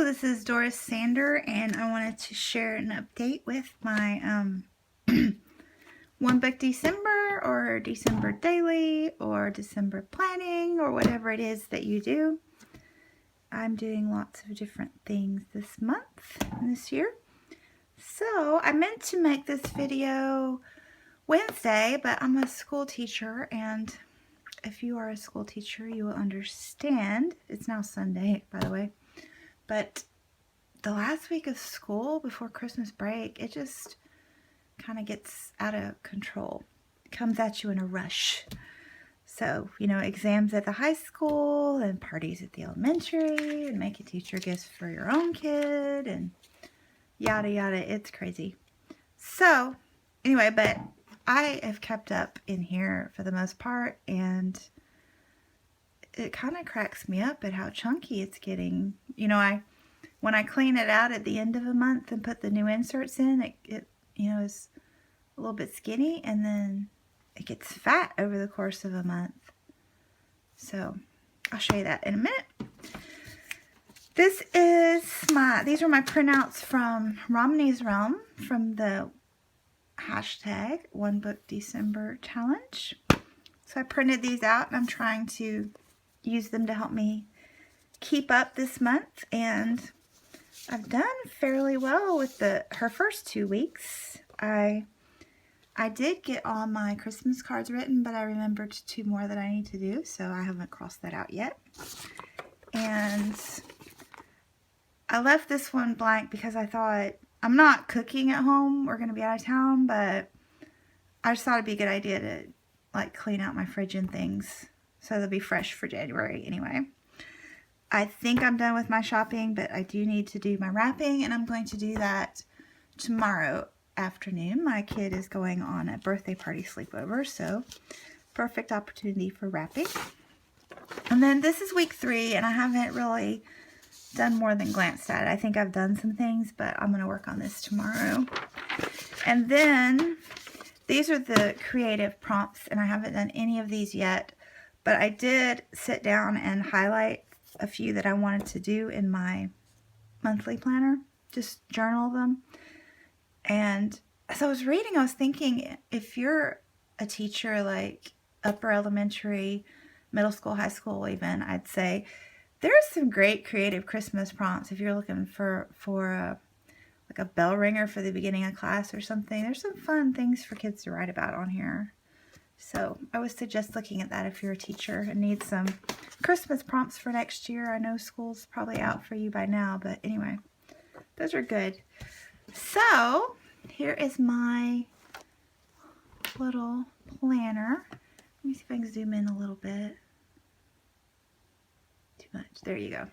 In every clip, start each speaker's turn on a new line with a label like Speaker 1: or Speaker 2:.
Speaker 1: This is Doris Sander, and I wanted to share an update with my One Book December or December Daily or December Planning or whatever it is that you do. I'm doing lots of different things this month and this year. So I meant to make this video Wednesday, but I'm a school teacher, and if you are a school teacher, you will understand. It's now Sunday, by the way. But the last week of school before Christmas break, it just kind of gets out of control. It comes at you in a rush. So, you know, exams at the high school and parties at the elementary and making teacher gifts for your own kid and yada yada. It's crazy. So, anyway, but I have kept up in here for the most part, and it kind of cracks me up at how chunky it's getting. You know, when I clean it out at the end of a month and put the new inserts in, it you know, is a little bit skinny, and then it gets fat over the course of a month. So I'll show you that in a minute. These are my printouts from Romany's Realm from the hashtag One Book December challenge. So I printed these out, and I'm trying to use them to help me keep up this month, and I've done fairly well with her first 2 weeks. I did get all my Christmas cards written, but I remembered 2 more that I need to do, so I haven't crossed that out yet. And I left this one blank because I thought, I'm not cooking at home. We're going to be out of town, but I just thought it'd be a good idea to like clean out my fridge and things so they'll be fresh for January anyway. I think I'm done with my shopping, but I do need to do my wrapping, and I'm going to do that tomorrow afternoon. My kid is going on a birthday party sleepover, so perfect opportunity for wrapping. And then this is week 3, and I haven't really done more than glanced at it. I think I've done some things, but I'm going to work on this tomorrow. And then these are the creative prompts, and I haven't done any of these yet, but I did sit down and highlight a few that I wanted to do in my monthly planner, just journal them. And as I was reading, I was thinking, if you're a teacher like upper elementary, middle school, high school even, I'd say there's some great creative Christmas prompts if you're looking for like a bell ringer for the beginning of class or something. There's some fun things for kids to write about on here. So I would suggest looking at that if you're a teacher and need some Christmas prompts for next year. I know school's probably out for you by now, but anyway, those are good. So here is my little planner. Let me see if I can zoom in a little bit. Too much. There you go.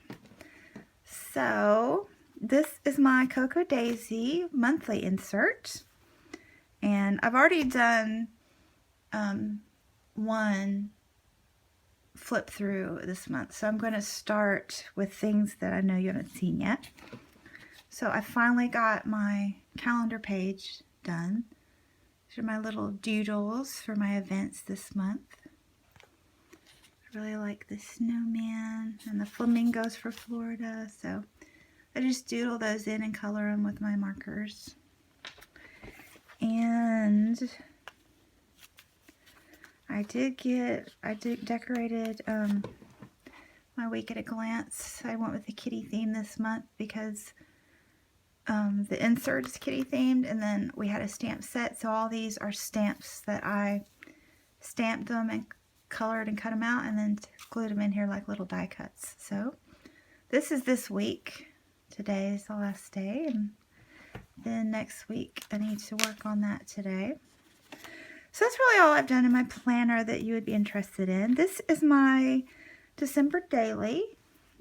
Speaker 1: So this is my Cocoa Daisy monthly insert, and I've already done one flip through this month, so I'm going to start with things that I know you haven't seen yet. So I finally got my calendar page done. These are my little doodles for my events this month. I really like the snowman and the flamingos for Florida, so I just doodle those in and color them with my markers. And I decorated my week at a glance. I went with the kitty theme this month because the insert is kitty themed, and then we had a stamp set, so all these are stamps that I stamped them and colored and cut them out and then glued them in here like little die cuts. So this is this week. Today is the last day, and then next week I need to work on that today. So that's really all I've done in my planner that you would be interested in. This is my December daily,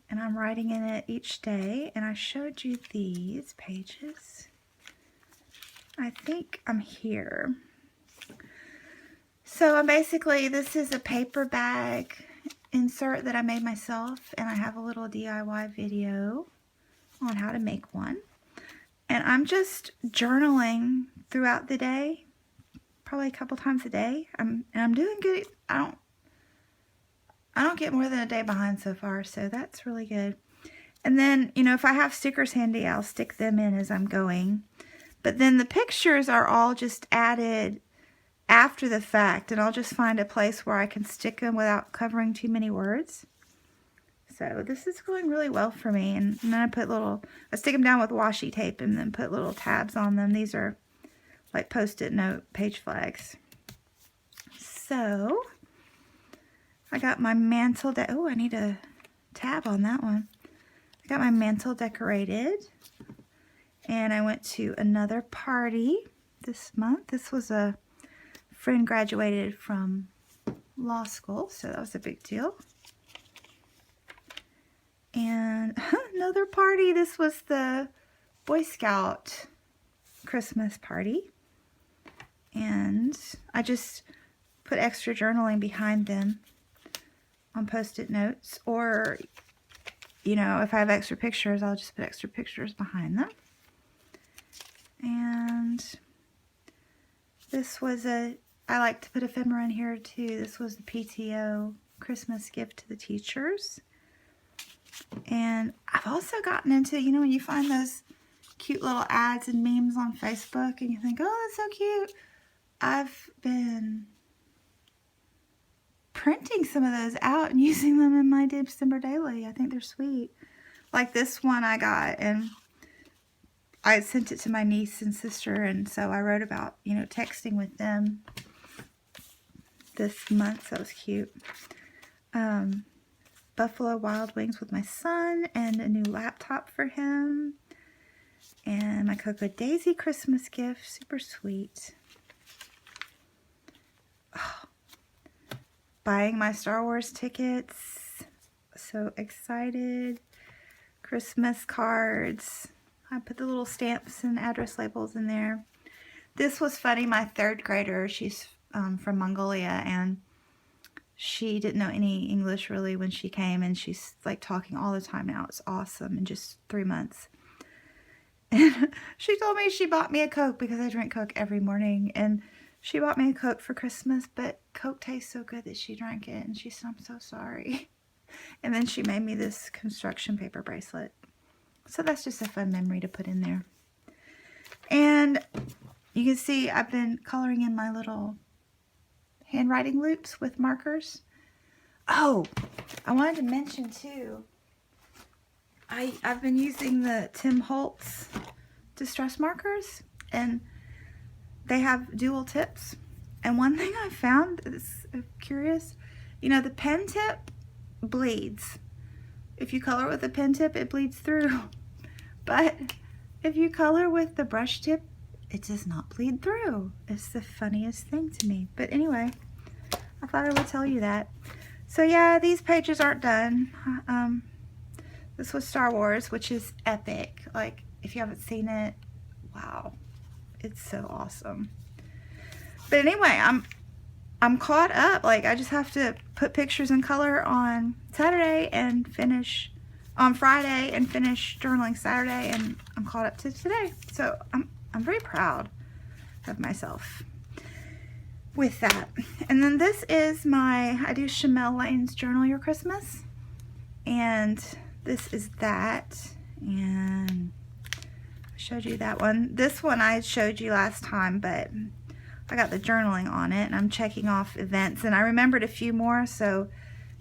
Speaker 1: and I'm writing in it each day, and I showed you these pages. I think I'm here. So this is a paper bag insert that I made myself, and I have a little DIY video on how to make one. And I'm just journaling throughout the day, probably a couple times a day. I'm doing good. I don't get more than a day behind so far, so that's really good. And then, you know, if I have stickers handy, I'll stick them in as I'm going. But then the pictures are all just added after the fact, and I'll just find a place where I can stick them without covering too many words. So this is going really well for me. And then I stick them down with washi tape and then put little tabs on them. These are like post-it note page flags. So I got my mantle, oh, I need a tab on that one. I got my mantle decorated, and I went to another party this month. This was a friend graduated from law school, so that was a big deal. And another party, this was the Boy Scout Christmas party. And I just put extra journaling behind them on post-it notes, or, you know, if I have extra pictures, I'll just put extra pictures behind them. And this was I like to put ephemera in here too. This was the PTO Christmas gift to the teachers. And I've also gotten into, you know, when you find those cute little ads and memes on Facebook and you think, oh, that's so cute. I've been printing some of those out and using them in my December daily. I think they're sweet. Like this one I got, and I sent it to my niece and sister, and so I wrote about, you know, texting with them this month. So that was cute. Buffalo Wild Wings with my son, and a new laptop for him, and my Cocoa Daisy Christmas gift. Super sweet. Oh, buying my Star Wars tickets. So excited. Christmas cards. I put the little stamps and address labels in there. This was funny. My third grader, she's from Mongolia, and she didn't know any English really when she came, and she's like talking all the time now. It's awesome in just 3 months. And she told me she bought me a Coke because I drink Coke every morning, and she bought me a Coke for Christmas, but Coke tastes so good that she drank it, and she said, I'm so sorry. And then she made me this construction paper bracelet. So that's just a fun memory to put in there. And you can see I've been coloring in my little handwriting loops with markers. Oh, I wanted to mention too, I've been using the Tim Holtz distress markers, and they have dual tips. And one thing I found is curious, you know, the pen tip bleeds. If you color with a pen tip, it bleeds through. But if you color with the brush tip, it does not bleed through. It's the funniest thing to me. But anyway, I thought I would tell you that. So yeah, these pages aren't done. This was Star Wars, which is epic. Like, if you haven't seen it, wow, it's so awesome. But anyway, I'm caught up. Like, I just have to put pictures in color on Saturday and finish on Friday and finish journaling Saturday, and I'm caught up to today. So I'm very proud of myself with that. And then this is I do Shimelle Laine's Journal Your Christmas, and this is that, and I showed you that one. This one I showed you last time, but I got the journaling on it, and I'm checking off events, and I remembered a few more, so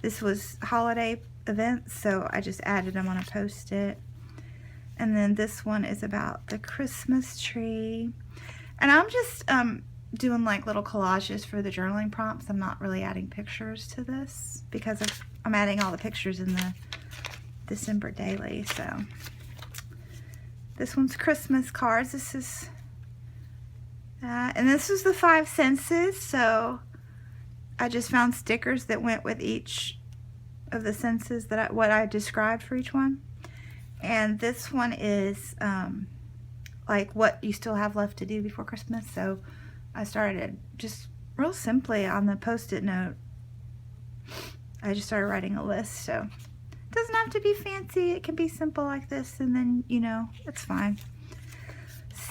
Speaker 1: this was holiday events, so I just added them on a post-it. And then this one is about the Christmas tree, and I'm just doing like little collages for the journaling prompts. I'm not really adding pictures to this because I'm adding all the pictures in the December daily. So this one's Christmas cards. This is that, and this is the 5 senses. So I just found stickers that went with each of the senses that what I described for each one. And this one is like what you still have left to do before Christmas. So I started just real simply on the post-it note. I just started writing a list. So it doesn't have to be fancy. It can be simple like this, and then, you know, it's fine.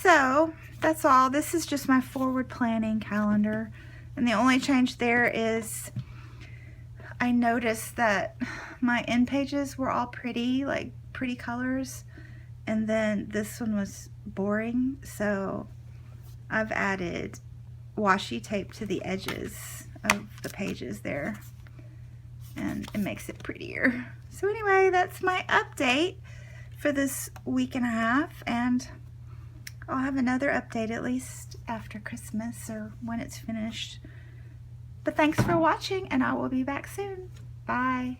Speaker 1: So that's all. This is just my forward planning calendar. And the only change there is I noticed that my end pages were all pretty, like pretty colors, and then this one was boring, so I've added washi tape to the edges of the pages there, and it makes it prettier. So anyway, that's my update for this week and a half, and I'll have another update at least after Christmas or when it's finished. But thanks for watching, and I will be back soon. Bye.